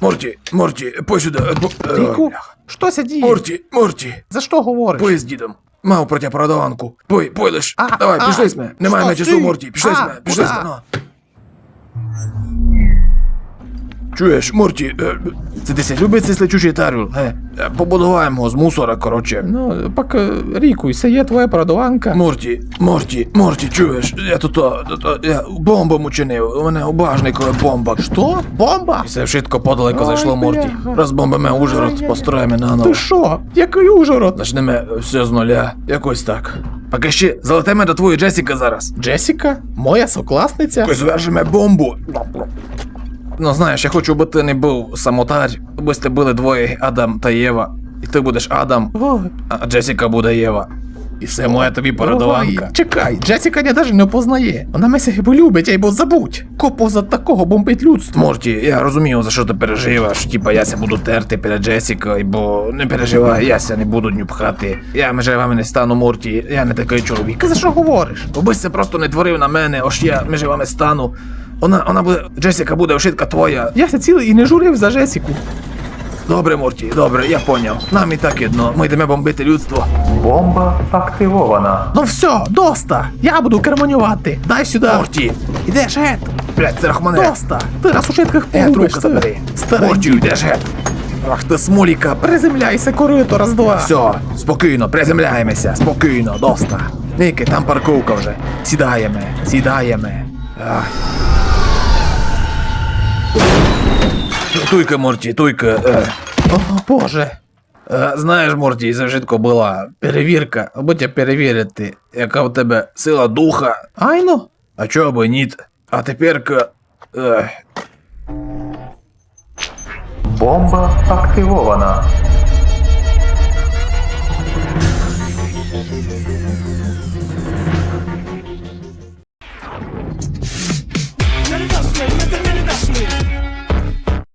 Морті, пой сюди. Ріку? Що це діє? Морті, За що говориш? пой з дідом. Мав протипродаванку. Пой лиш. Давай, пішли сме. Немає що, на часу, стій? Морті. Пішли сме. Пішли куди? сме. Ну. Чуєш, Морті, це ти любить цей сличучий тарюл? Побудуваємо його з мусора, коротше. Ну, поки, Ріку, це є твоя продаванка. Морті, чуєш? Я бомбу учинив. У мене обажний, коли бомба. Що? Бомба? І все швидко подалеко Ой, зайшло, Морті. бляха. Розбомбимо Ужгород, построїмо наново. Ти що? Який Ужгород? Начнемо все з нуля. Якось так. Поки ще залетимо до твоєї Джесіка зараз. Джесіка? Моя сокласниця? Ось зв'яжемо бомбу. Ну знаєш, я хочу, аби ти не був самотар, аби ти були двоє Адам та Єва. І ти будеш Адам, О, а Джесіка буде Єва. І все моя тобі передаванка. ой, чекай, Джесіка я навіть не впознає. Вона мене себе любить, або забудь. Копо за такого бомбить людство. Морті, я розумію, за що ти переживаєш. Типа, яся буду терти перед Джесікою, бо не переживай, яся не буду дню пхати. Я між вами не стану, Морті, я не такий чоловік. Ти за що говориш? Бо це просто не творив на мене, ось я між вами стану. Вона буде, Джесіка буде ошитка твоя. Я цілий і не журив за Джесіку. Добре, Морті, добре, я поняв. Нам і так єдно, ми йдемо бомбити людство. Бомба активована. Ну все, доста. Я буду керманювати. Дай сюди. Морті, Ідеш геть. блядь, це рахмане. Доста. Ти на сушитках Трубку погубиш. забери. Старий. Морті, йдеш геть. Ах ти смоліка. Приземляйся, корито, раз-два. Все, спокійно, приземляємося, спокійно, доста. Ники, там парковка вже. Сідаємо. Ах. Туйка, Морті, туйка. О, Боже. Знаєш, Морті, це вжитко була перевірка, аби тебе перевірити, яка в тебе сила духа, Айно. а чого би ні. А тепер-ка... Бомба активована.